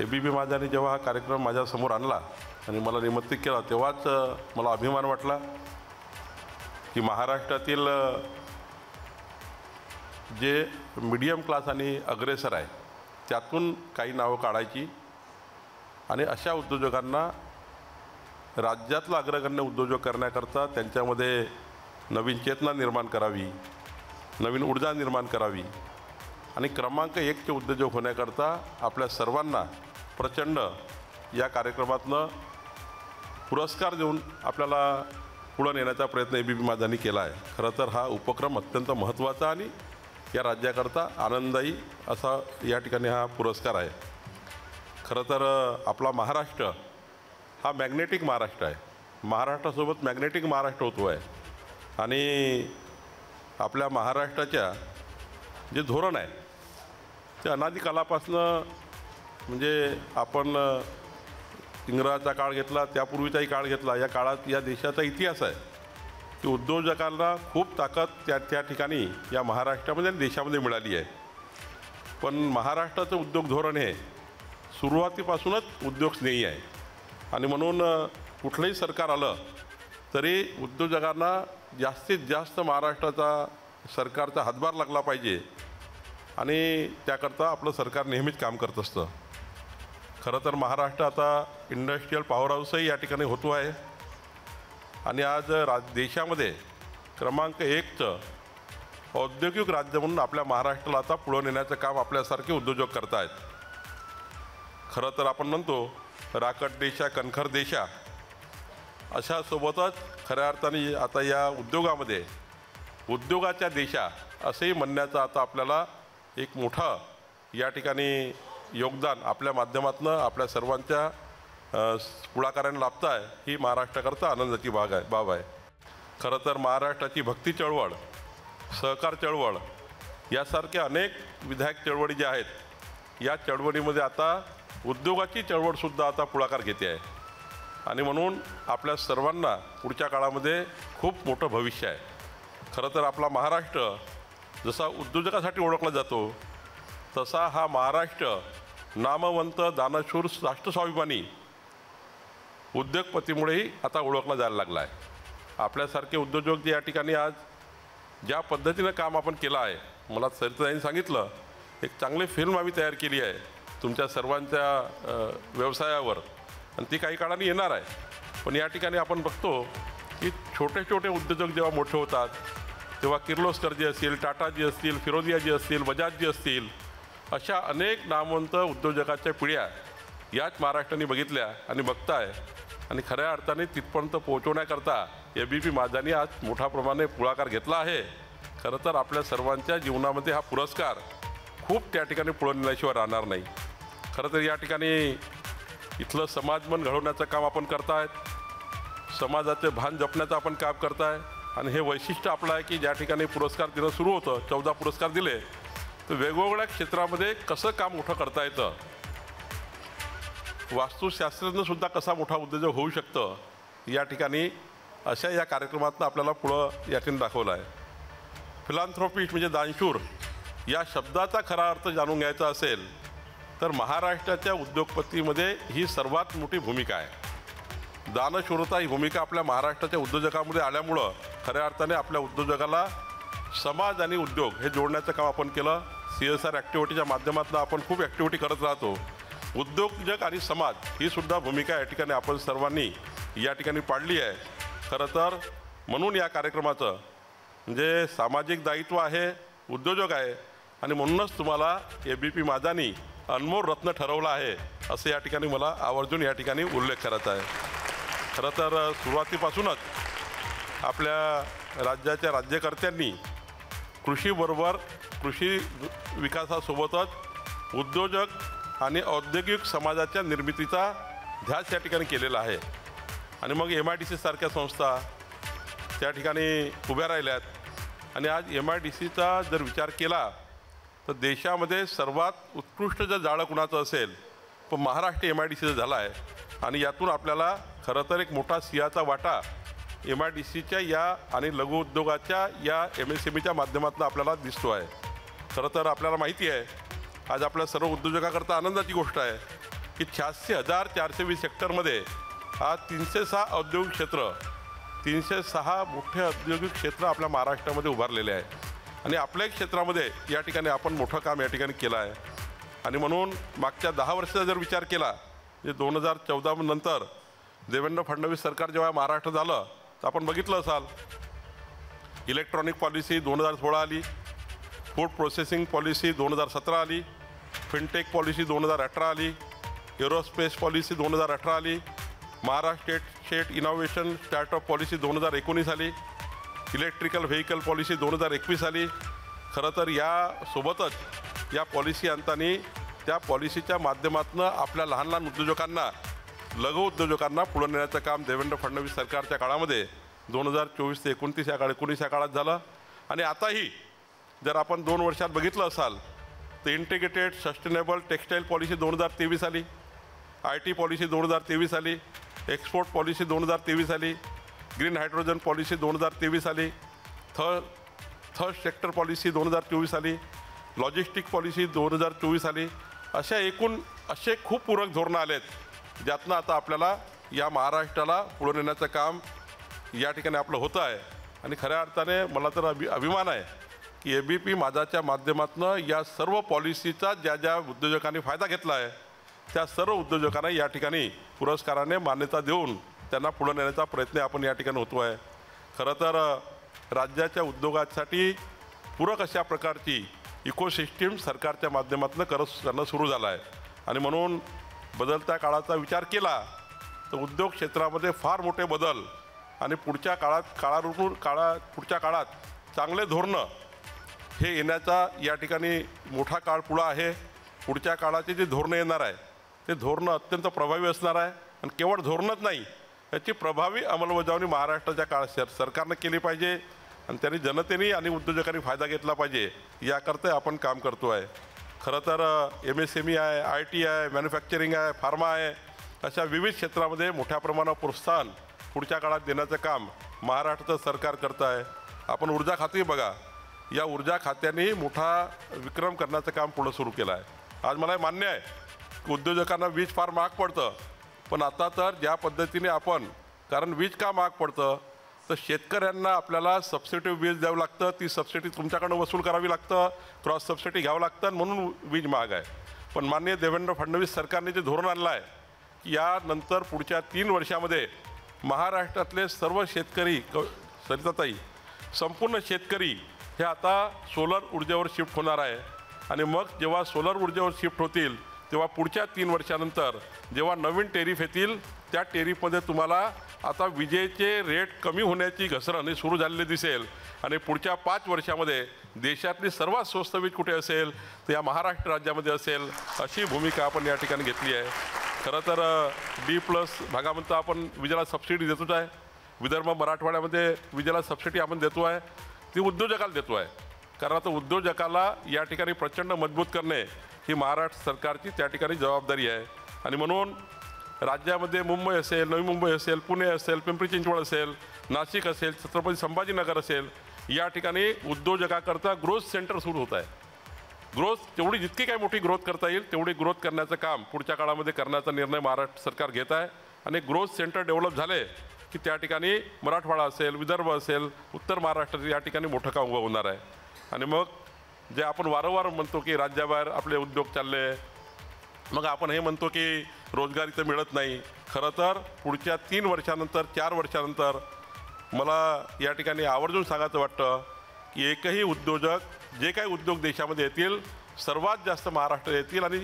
ABP माझ्याने जेव्हा हा कार्यक्रम माझ्यासमोर आणला आणि मला निमंत्रित केला तेव्हाच मला अभिमान वाटला की महाराष्ट्रातील जे मीडियम क्लास आणि अग्रेसर आहे त्यातून काही नावं काढायची आणि अशा उद्योजकांना राज्यातला अग्रगण्य उद्योजक करण्याकरता त्यांच्यामध्ये नवीन चेतना निर्माण करावी, नवीन ऊर्जा निर्माण करावी आणि क्रमांक 1चे उद्योजक होण्याकरता आपल्या सर्वांना प्रचंड या कार्यक्रमातनं पुरस्कार देऊन आपल्याला पुढं नेण्याचा प्रयत्न ABP माझ्यानी केला आहे. खरं तर हा उपक्रम अत्यंत महत्त्वाचा आणि या राज्याकरता आनंददायी असा या ठिकाणी हा पुरस्कार आहे. खरं तर आपला महाराष्ट्र हा मॅग्नेटिक महाराष्ट्र आहे. महाराष्ट्रासोबत मॅग्नेटिक महाराष्ट्र होतो आहे आणि आपल्या महाराष्ट्राच्या जे धोरण आहे ते अनादिकालापासनं म्हणजे आपण इंग्रजाचा काळ घेतला, त्यापूर्वीचाही काळ घेतला, या काळात या देशाचा इतिहास आहे की उद्योजकांना खूप ताकद त्या ठिकाणी या महाराष्ट्रामध्ये आणि देशामध्ये मिळाली आहे. पण महाराष्ट्राचं उद्योग धोरण हे सुरुवातीपासूनच उद्योगस्नेही आहे आणि म्हणून कुठलंही सरकार आलं तरी उद्योजकांना जास्तीत जास्त महाराष्ट्राचा सरकारचा हातभार लागला पाहिजे आणि त्याकरता आपलं सरकार नेहमीच काम करत असतं. खरं तर महाराष्ट्र आता इंडस्ट्रीयल पॉवर हाऊसही या ठिकाणी होतो आहे आणि आज देशामध्ये क्रमांक 1चं औद्योगिक राज्य म्हणून आपल्या महाराष्ट्राला आता पुढं नेण्याचं काम आपल्यासारखे उद्योजक करत आहेत. खरं तर आपण म्हणतो राकट देशा कणखर देशा, अशा सोबतच खऱ्या अर्थाने आता या उद्योगामध्ये उद्योगाच्या देशा असंही म्हणण्याचं आता आपल्याला एक मोठं या ठिकाणी योगदान आपल्या माध्यमातून आपल्या सर्वांच्या पुढाकाराने लाभतं आहे. ही महाराष्ट्राकरता आनंदाची बाब आहे. खरं तर महाराष्ट्राची भक्ती चळवळ, सहकार चळवळ यासारख्या अनेक विधायक चळवळी ज्या आहेत, या चळवळीमध्ये आता उद्योगाची चळवळसुद्धा आता पुढाकार घेते आहे आणि म्हणून आपल्या सर्वांना पुढच्या काळामध्ये खूप मोठं भविष्य आहे. खरं तर आपला महाराष्ट्र जसा उद्योजकासाठी ओळखला जातो, तसा हा महाराष्ट्र नामवंत दानशूर राष्ट्रस्वाभिमानी उद्योगपतीमुळेही आता ओळखला जायला लागला आहे. आपल्यासारखे उद्योजक जे या ठिकाणी आज ज्या पद्धतीनं काम आपण केलं आहे, मला सरिताताईंनी सांगितलं एक चांगली फिल्म आम्ही तयार केली आहे तुमच्या सर्वांच्या व्यवसायावर आणि ती काही काळाने येणार आहे. पण या ठिकाणी आपण बघतो की छोटे छोटे उद्योजक जेव्हा मोठे होतात तेव्हा किर्लोस्कर जी असतील, टाटा जी असतील, फिरोदिया जी असतील, बजाज जी असतील, अशा अनेक नामवंत उद्योजकाच्या पिढ्या याच महाराष्ट्राने बघितल्या आणि बघताय आणि खऱ्या अर्थाने तिथपर्यंत पोहोचवण्याकरता ABP माझानी आज मोठ्या प्रमाणे पुढाकार घेतला आहे. खरं तर आपल्या सर्वांच्या जीवनामध्ये हा पुरस्कार खूप त्या ठिकाणी पुढे नेल्याशिवाय राहणार नाही. खरं तर या ठिकाणी इथलं समाजमन घडवण्याचं काम आपण करतायत, समाजाचे भान जपण्याचं आपण काम करताय आणि हे वैशिष्ट्य आपलं आहे की ज्या ठिकाणी पुरस्कार देणं सुरू होतं, 14 पुरस्कार दिले, तर वेगवेगळ्या क्षेत्रामध्ये कसं काम मोठं करता येतं, वास्तुशास्त्रज्ञसुद्धा कसा मोठा उद्योजक होऊ शकतं, या ठिकाणी अशा या कार्यक्रमातून आपल्याला पुढं या ठिकाणी दाखवलं आहे. फिलांथ्रोपिस्ट म्हणजे दानशूर या शब्दाचा खरा अर्थ जाणून घ्यायचा असेल तर महाराष्ट्राच्या उद्योगपतीमध्ये ही सर्वात मोठी भूमिका आहे. दानशूरता ही भूमिका आपल्या महाराष्ट्राच्या उद्योजकामध्ये आल्यामुळं खऱ्या अर्थाने आपल्या उद्योजकाला समाज आणि उद्योग हे जोडण्याचं काम आपण केलं. CSR ॲक्टिव्हिटीच्या माध्यमातून आपण खूप ॲक्टिव्हिटी करत राहतो. उद्योजक आणि समाज ही सुद्धा भूमिका या ठिकाणी आपण सर्वांनी या ठिकाणी पाडली आहे. खरं तर म्हणून या कार्यक्रमाचं म्हणजे सामाजिक दायित्व आहे, उद्योजक आहे आणि म्हणूनच तुम्हाला ABP माझानी अनमोल रत्न ठरवलं आहे असं या ठिकाणी मला आवर्जून या ठिकाणी उल्लेख करायचा आहे. खरं तर सुरुवातीपासूनच आपल्या राज्याच्या राज्यकर्त्यांनी कृषीबरोबर कृषी विकासासोबतच उद्योजक आणि औद्योगिक समाजाच्या निर्मितीचा ध्यास या ठिकाणी केलेला आहे आणि मग MIDC सारख्या संस्था त्या ठिकाणी उभ्या राहिल्यात आणि आज MIDCचा जर विचार केला तर देशामध्ये सर्वात उत्कृष्ट जर जाळं कुणाचं असेल पण महाराष्ट्र MIDCचा झाला आहे आणि यातून आपल्याला खरं तर एक मोठा सिंहाचा वाटा MIDCच्या या आणि लघु उद्योगाच्या या MSMEच्या माध्यमातून आपल्याला दिसतो आहे. खरं तर आपल्याला माहिती आहे आज आपल्या सर्व उद्योजकाकरता आनंदाची गोष्ट आहे की 86,420 हेक्टरमध्ये आज 306 औद्योगिक क्षेत्र, 306 मोठे औद्योगिक क्षेत्र आपल्या महाराष्ट्रामध्ये उभारलेले आहे आणि आपल्या क्षेत्रामध्ये या ठिकाणी आपण मोठं काम या ठिकाणी केलं आहे. आणि म्हणून मागच्या 10 वर्षाचा जर विचार केला म्हणजे 2014 नंतर देवेंद्र फडणवीस सरकार जेव्हा महाराष्ट्रात आलं तर आपण बघितलं असाल इलेक्ट्रॉनिक पॉलिसी 2016 आली, फूड प्रोसेसिंग पॉलिसी 2017 आली, फिनटेक पॉलिसी 2018 आली, एरोस्पेस पॉलिसी 2018 आली, Maharashtra state innovation startup policy 2019 आली, इलेक्ट्रिकल व्हेकल पॉलिसी 2021 आली. खरं तर यासोबतच या पॉलिसी आणताना त्या पॉलिसीच्या माध्यमातून आपल्या लहान लहान उद्योजकांना, लघु उद्योजकांना पुढे नेण्याचं काम देवेंद्र फडणवीस सरकारच्या काळामध्ये 2024 ते 19 या काळात झालं. आणि आताही जर आपण 2 वर्षात बघितलं असाल तर इंटिग्रेटेड सस्टेनेबल टेक्स्टाईल पॉलिसी 2023 आली, IT पॉलिसी 2023 आली, एक्सपोर्ट पॉलिसी 2023 आली, ग्रीन हायड्रोजन पॉलिसी 2023 आली, थर्ड सेक्टर पॉलिसी 2024 आली, लॉजिस्टिक पॉलिसी 2024 आली. अशा एकूण असे खूप पूरक धोरणं आलेत ज्यातनं आता आपल्याला या महाराष्ट्राला पुढे नेण्याचं काम या ठिकाणी आपलं होतं आहे. आणि खऱ्या अर्थाने मला तर अभिमान आहे की ABP माझाच्या माध्यमातून या सर्व पॉलिसीचा ज्या ज्या उद्योजकांनी फायदा घेतला आहे त्या सर्व उद्योजकांना या ठिकाणी पुरस्काराने मान्यता देऊन त्यांना पुढे नेण्याचा प्रयत्न आपण या ठिकाणी होतो आहे. खरं तर राज्याच्या उद्योगासाठी पूरक अशा प्रकारची इकोसिस्टीम सरकारच्या माध्यमातून करणं सुरू झालं आहे आणि म्हणून बदलत्या काळाचा विचार केला तर उद्योग क्षेत्रामध्ये फार मोठे बदल आणि पुढच्या काळात चांगले धोरणं हे येण्याचा या ठिकाणी मोठा काळ पुढं आहे. पुढच्या काळाची जी धोरणं येणार आहे ते धोरणं अत्यंत प्रभावी असणार आहे आणि केवळ धोरणच नाही याची प्रभावी अंमलबजावणी महाराष्ट्राच्या सरकारनं केली पाहिजे आणि त्यांनी जनतेने आणि उद्योजकांनी फायदा घेतला पाहिजे याकरता आपण काम करतो आहे. खरं तर MSME आहे, IT आहे, मॅन्युफॅक्चरिंग आहे, फार्मा आहे, अशा विविध क्षेत्रामध्ये मोठ्या प्रमाणात प्रोत्साहन पुढच्या काळात देण्याचं काम महाराष्ट्राचं सरकार करतं आहे. आपण ऊर्जा खाते बघा, या ऊर्जा खात्याने मोठा विक्रम करण्याचं काम पुढं सुरू केलं आहे. आज मला मान्य आहे की उद्योजकांना वीज फार महाग पडतं, पण आता तर ज्या पद्धतीने आपण, कारण वीज का महाग पडतं तर शेतकऱ्यांना आपल्याला सबसिडी वीज द्यावं लागतं, ती सबसिडी तुमच्याकडनं वसूल करावी लागतं, क्रॉस सबसिडी घ्यावं लागतं म्हणून वीज महाग आहे. पण माननीय देवेंद्र फडणवीस सरकारने जे धोरण आणलं आहे की यानंतर पुढच्या 3 वर्षामध्ये महाराष्ट्रातले सर्व शेतकरी, सरिताताई, संपूर्ण शेतकरी हे आता सोलर ऊर्जेवर शिफ्ट होणार आहे आणि मग जेव्हा सोलर ऊर्जेवर शिफ्ट होतील तेव्हा पुढच्या 3 वर्षानंतर जेव्हा नवीन टेरिफ येतील त्या टेरिफमध्ये तुम्हाला आता विजेचे रेट कमी होण्याची घसरण सुरू झालेली दिसेल आणि पुढच्या 5 वर्षामध्ये देशातली सर्वात स्वस्त वीज कुठे असेल तर या महाराष्ट्र राज्यामध्ये असेल, अशी भूमिका आपण या ठिकाणी घेतली आहे. खरं तर D+ भागामध्ये आपण विजेला सबसिडी देतोच आहे. विदर्भ मराठवाड्यामध्ये विजेला सबसिडी आपण देतो आहे, ती उद्योजकाला देतो आहे. कारण आता उद्योजकाला या ठिकाणी प्रचंड मजबूत करणे ही महाराष्ट्र सरकारची त्या ठिकाणी जबाबदारी आहे. आणि म्हणून राज्यामध्ये मुंबई असेल, नवी मुंबई असेल, पुणे असेल, पिंपरी चिंचवड असेल, नाशिक असेल, छत्रपती संभाजीनगर असेल, या ठिकाणी उद्योजकाकरता ग्रोथ सेंटर सुरू होत आहे. तेवढी जितकी काही मोठी ग्रोथ करता येईल तेवढी ग्रोथ करण्याचं काम पुढच्या काळामध्ये करण्याचा निर्णय महाराष्ट्र सरकार घेत आहे. आणि ग्रोथ सेंटर डेव्हलप झाले की त्या ठिकाणी मराठवाडा असेल, विदर्भ असेल, उत्तर महाराष्ट्र या ठिकाणी मोठं काम उभं होणार आहे. आणि मग जे आपण वारंवार म्हणतो की राज्याबाहेर आपले उद्योग चालले, मग आपण हे म्हणतो की रोजगार इथं मिळत नाही. खरं तर पुढच्या 3 वर्षानंतर, 4 वर्षानंतर मला या ठिकाणी आवर्जून सांगायचं वाटतं की एकही उद्योजक, जे काही उद्योग देशामध्ये येतील सर्वात जास्त महाराष्ट्र येतील आणि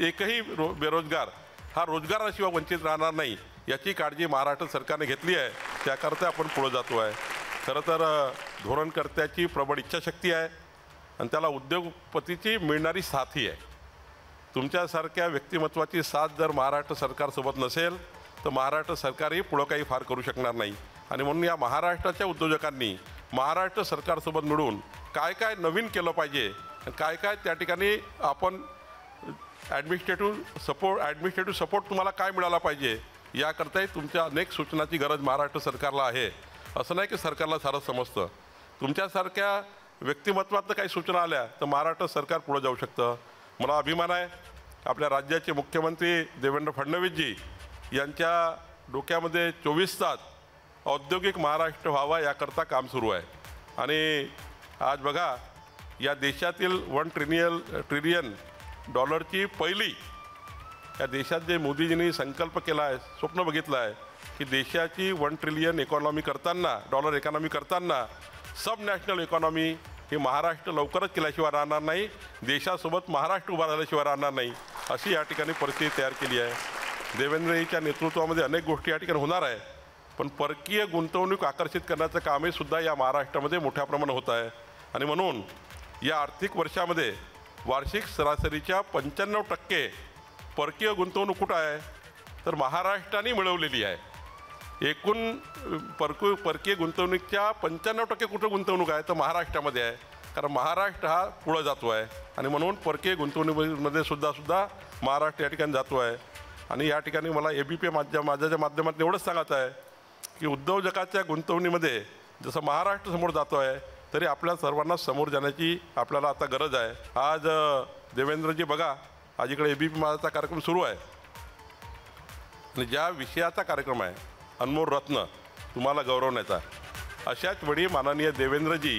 एकही बेरोजगार हा रोजगाराशिवाय वंचित राहणार नाही याची काळजी महाराष्ट्र सरकारने घेतली आहे. त्याकरता आपण पुढे जातो आहे. खरं तर धोरणकर्त्याची प्रबळ इच्छाशक्ती आहे आणि त्याला उद्योगपतीची मिळणारी साथही आहे. तुमच्यासारख्या व्यक्तिमत्वाची साथ जर महाराष्ट्र सरकारसोबत नसेल तर महाराष्ट्र सरकारही पुढं काही फार करू शकणार नाही. आणि म्हणून या महाराष्ट्राच्या उद्योजकांनी महाराष्ट्र सरकारसोबत मिळून काय काय नवीन केलं पाहिजे, काय काय त्या ठिकाणी आपण ॲडमिनिस्ट्रेटिव्ह सपोर्ट तुम्हाला काय मिळाला पाहिजे याकरताही तुमच्या अनेक सूचनाची गरज महाराष्ट्र सरकारला आहे. असं नाही की सरकारला सारं समजतं. तुमच्यासारख्या व्यक्तिमत्वात काही सूचना आल्या तर महाराष्ट्र सरकार पुढे जाऊ शकतं. मला अभिमान आहे आपल्या राज्याचे मुख्यमंत्री देवेंद्र फडणवीसजी यांच्या डोक्यामध्ये 24 तास औद्योगिक महाराष्ट्र व्हावा याकरता काम सुरू आहे. आणि आज बघा या देशातील $1 ट्रिलियन पहिली या देशात जे मोदीजींनी संकल्प केला आहे, स्वप्न बघितलं आहे की देशाची $1 ट्रिलियन इकॉनॉमी करताना सब नॅशनल इकॉनॉमी ही महाराष्ट्र लवकरच केल्याशिवाय राहणार नाही, देशासोबत महाराष्ट्र उभा राहिल्याशिवाय राहणार नाही, अशी या ठिकाणी परिस्थिती तयार केली आहे. देवेंद्रजीच्या नेतृत्वामध्ये अनेक गोष्टी या ठिकाणी होणार आहे, पण परकीय गुंतवणूक आकर्षित करण्याचं कामही सुद्धा या महाराष्ट्रामध्ये मोठ्या प्रमाणात होत आहे. आणि म्हणून या आर्थिक वर्षामध्ये वार्षिक सरासरीच्या 95% परकीय गुंतवणूक कुठं आहे तर महाराष्ट्राने मिळवलेली आहे. एकूण परकीय गुंतवणुकीच्या 95% कुठं गुंतवणूक आहे तर महाराष्ट्रामध्ये आहे, कारण महाराष्ट्र हा पुढं जातो आहे. आणि म्हणून परकीय गुंतवणुकीमध्ये सुद्धा महाराष्ट्र या ठिकाणी जातो आहे. आणि या ठिकाणी मला ABP माझ्या माध्यमातून एवढंच सांगायचं आहे की उद्योजकाच्या गुंतवणुकीमध्ये जसं महाराष्ट्र समोर जातो आहे तरी आपल्या सर्वांना समोर जाण्याची आपल्याला आता गरज आहे. आज देवेंद्रजी बघा, आज इकडे ABP माझाचा कार्यक्रम सुरू आहे आणि ज्या विषयाचा कार्यक्रम आहे अनमोल रत्न तुम्हाला गौरवण्याचा, अशाच वेळी माननीय देवेंद्रजी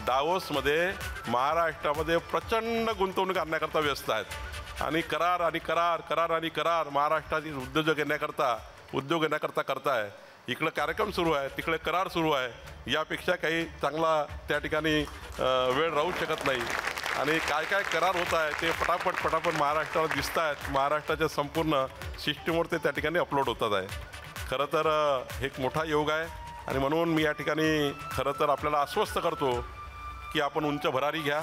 दावोसमध्ये महाराष्ट्रामध्ये प्रचंड गुंतवणूक आणण्याकरता व्यस्त आहेत आणि करार आणि करार करार आणि करार महाराष्ट्रातील उद्योग येण्याकरता करताय. इकडं कार्यक्रम सुरू आहे, तिकडे करार सुरू आहे. यापेक्षा काही चांगला त्या ठिकाणी वेळ राहू शकत नाही. आणि काय काय करार होत आहे ते पटापट महाराष्ट्राला दिसत आहेत. महाराष्ट्राच्या संपूर्ण सिस्टीमवर ते त्या ठिकाणी अपलोड होतात आहे. खरं तर हे एक मोठा योग आहे आणि म्हणून मी या ठिकाणी खरं तर आपल्याला आश्वस्त करतो की आपण उंच भरारी घ्या.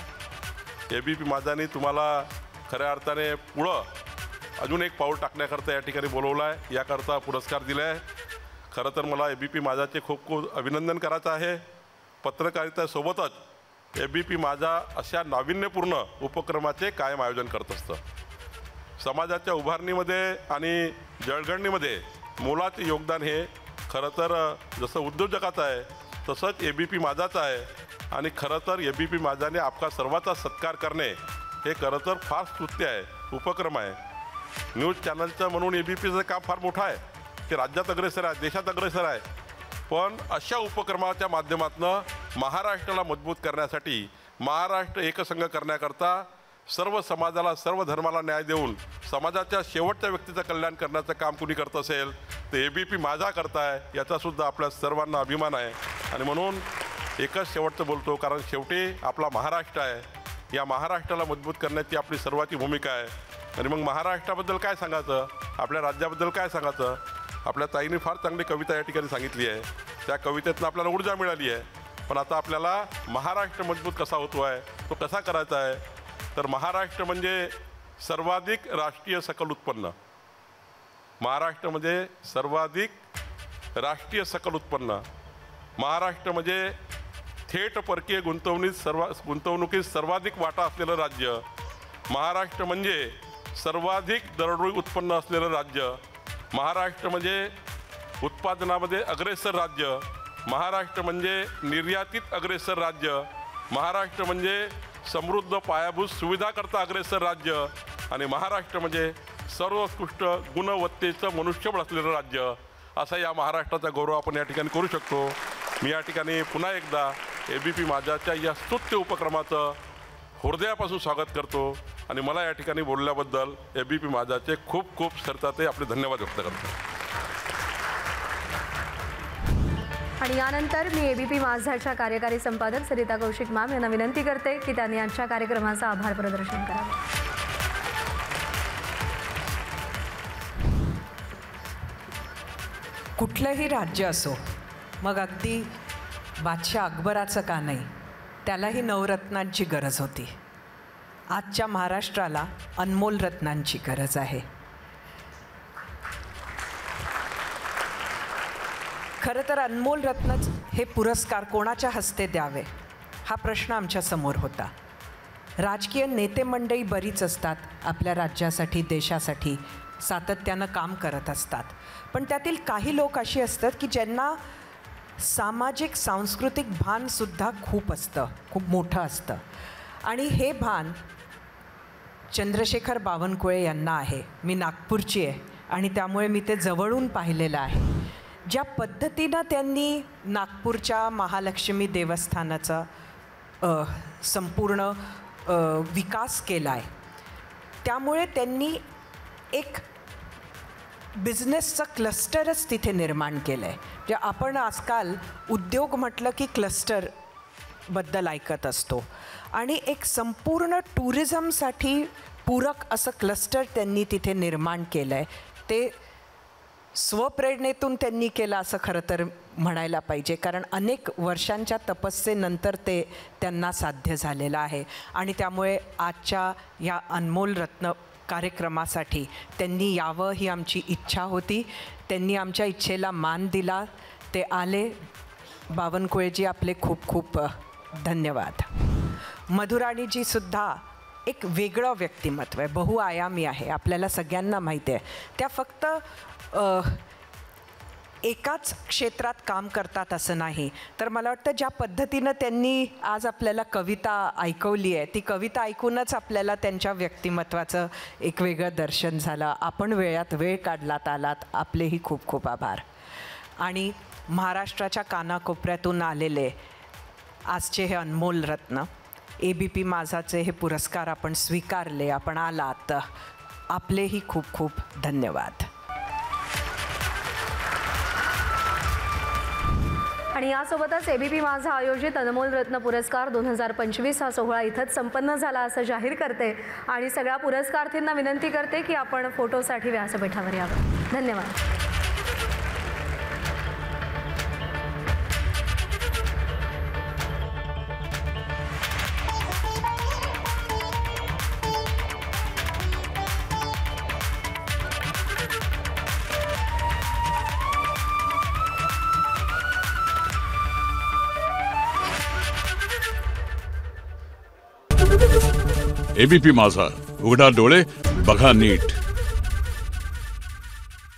ABP माझाने तुम्हाला खऱ्या अर्थाने पुढं अजून एक पाऊल टाकण्याकरता या ठिकाणी बोलवलं आहे, याकरता पुरस्कार दिला आहे. खरं तर मला ABP माझाचे खूप खूप अभिनंदन करायचं आहे. पत्रकारितेसोबतच ABP माझा अशा नाविन्यपूर्ण उपक्रमाचे कायम आयोजन करत असतं. समाजाच्या उभारणीमध्ये आणि जळगणनीमध्ये मोलाचे योगदान हे खरं तर जसं उद्योजकाचं आहे तसंच ABP माझाचं आहे. आणि खरं तर ABP माझाने आपला सर्वांचा सत्कार करणे हे खरं तर फार स्तुत्य आहे, उपक्रम आहे. न्यूज चॅनलचं म्हणून ABPचं काम फार मोठं आहे, ते राज्यात अग्रेसर आहे, देशात अग्रेसर आहे. पण अशा उपक्रमाच्या माध्यमातून महाराष्ट्राला मजबूत करण्यासाठी, महाराष्ट्र एकसंघ करण्याकरता, सर्व समाजाला सर्व धर्माला न्याय देऊन समाजाच्या शेवटच्या व्यक्तीचं कल्याण करण्याचं काम कुणी करत असेल ते ABP माझा करताय, याचासुद्धा आपल्या सर्वांना अभिमान आहे. आणि म्हणून एकच शेवटचं बोलतो, कारण शेवटी आपला महाराष्ट्र आहे. या महाराष्ट्राला मजबूत करण्याची आपली सर्वांची भूमिका आहे. आणि मग महाराष्ट्राबद्दल काय सांगायचं, आपल्या राज्याबद्दल काय सांगायचं. आपल्या ताईने फार चांगली कविता या ठिकाणी सांगितली आहे, त्या कवितेतून आपल्याला ऊर्जा मिळाली आहे. पण आता आपल्याला महाराष्ट्र मजबूत कसा होतो आहे, तो कसा करायचा आहे. तर महाराष्ट्र म्हणजे सर्वाधिक राष्ट्रीय सकल उत्पन्न. महाराष्ट्र म्हणजे सर्वाधिक राष्ट्रीय सकल उत्पन्न. महाराष्ट्र म्हणजे थेट परकीय गुंतवणुकीत सर्वाधिक वाटा असलेलं राज्य. महाराष्ट्र म्हणजे सर्वाधिक दरडोई उत्पन्न असलेलं राज्य. महाराष्ट्र म्हणजे उत्पादनामध्ये अग्रेसर राज्य. महाराष्ट्र म्हणजे निर्यातीत अग्रेसर राज्य. महाराष्ट्र म्हणजे समृद्ध पायाभूत सुविधाकरता अग्रेसर राज्य. आणि महाराष्ट्र म्हणजे सर्वोत्कृष्ट गुणवत्तेचं मनुष्यबळ असलेलं राज्य. असा या महाराष्ट्राचा गौरव आपण या ठिकाणी करू शकतो. मी या ठिकाणी पुन्हा एकदा ABP माझाच्या या स्तुत्य उपक्रमाचं हृदयापासून स्वागत करतो आणि मला या ठिकाणी बोलल्याबद्दल ABP माझाचे खूप खूप सरताते आपले धन्यवाद व्यक्त करतो. आणि यानंतर मी ABP माझाच्या कार्यकारी संपादक सरिता कौशिक मॅम यांना विनंती करते की त्यांनी आजच्या कार्यक्रमाचं आभार प्रदर्शन करावे. कुठलंही राज्य असो, मग अगदी बादशाह अकबराचं का नाही, त्यालाही नवरत्नांची गरज होती. आजच्या महाराष्ट्राला अनमोल रत्नांची गरज आहे. खरं तर अनमोल रत्नच हे पुरस्कार कोणाच्या हस्ते द्यावे हा प्रश्न आमच्यासमोर होता. राजकीय नेते मंडळी बरीच असतात, आपल्या राज्यासाठी देशासाठी सातत्यानं काम करत असतात. पण त्यातील काही लोक अशी असतात की ज्यांना सामाजिक सांस्कृतिक भानसुद्धा खूप असतं, खूप मोठं असतं. आणि हे भान चंद्रशेखर बावनकुळे यांना आहे. मी नागपूरची आहे आणि त्यामुळे मी ते जवळून पाहिलेलं आहे. ज्या पद्धतीनं त्यांनी नागपूरच्या महालक्ष्मी देवस्थानाचा संपूर्ण विकास केला आहे, त्यामुळे त्यांनी एक बिझनेसचं क्लस्टरच तिथे निर्माण केलं आहे. जे आपण आजकाल उद्योग म्हटलं की क्लस्टरबद्दल ऐकत असतो आणि एक संपूर्ण टुरिझमसाठी पूरक असं क्लस्टर त्यांनी तिथे निर्माण केलं आहे. ते स्वप्रेरणेतून त्यांनी केलं असं खरं तर म्हणायला पाहिजे, कारण अनेक वर्षांच्या तपस्येनंतर ते त्यांना साध्य झालेलं आहे. आणि त्यामुळे आजच्या या अनमोल रत्न कार्यक्रमासाठी त्यांनी यावं ही आमची इच्छा होती. त्यांनी आमच्या इच्छेला मान दिला, ते आले. बावनकुळेजी आपले खूप खूप धन्यवाद. मधुराणीजीसुद्धा एक वेगळं व्यक्तिमत्व आहे, बहुआयामी आहे, आपल्याला सगळ्यांना माहिती आहे. त्या फक्त एकाच क्षेत्रात काम करतात असं नाही, तर मला वाटतं ज्या पद्धतीनं त्यांनी आज आपल्याला कविता ऐकवली आहे, ती कविता ऐकूनच आपल्याला त्यांच्या व्यक्तिमत्वाचं एक वेगळं दर्शन झालं. आपण वेळात वेळ काढलात, आलात, आपलेही खूप खूप आभार. आणि महाराष्ट्राच्या कानाकोपऱ्यातून आलेले आजचे हे अनमोल रत्न, ABP माझाचे हे पुरस्कार आपण स्वीकारले, आपण आलात, आपलेही खूप खूप धन्यवाद. आणि यासोबतच ABP माझा आयोजित अनमोल रत्न पुरस्कार 2025 हा सोहळा इथंच संपन्न झाला असं जाहीर करते आणि सगळ्या पुरस्कारार्थींना विनंती करते की आपण फोटोसाठी व्यासपीठावर यावं. धन्यवाद. ABP माझा, उघडा डोळे बघा नीट.